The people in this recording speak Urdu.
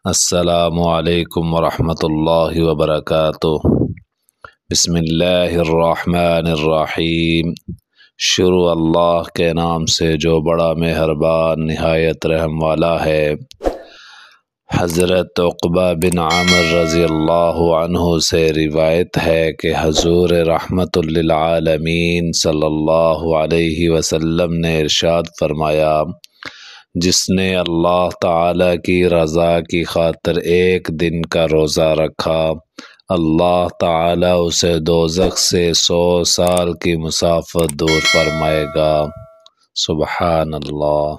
السلام علیکم ورحمۃ اللہ وبرکاتہ۔ بسم اللہ الرحمن الرحیم۔ شروع اللہ کے نام سے جو بڑا مہربان نہایت رحم والا ہے۔ حضرت عقبہ بن عامر رضی اللہ عنہ سے روایت ہے کہ حضور رحمت للعالمین صلی اللہ علیہ وسلم نے ارشاد فرمایا، جس نے اللہ تعالی کی رضا کی خاطر ایک دن کا روزہ رکھا، اللہ تعالی اسے دوزخ سے 100 سال کی مسافت دور فرمائے گا۔ سبحان اللہ۔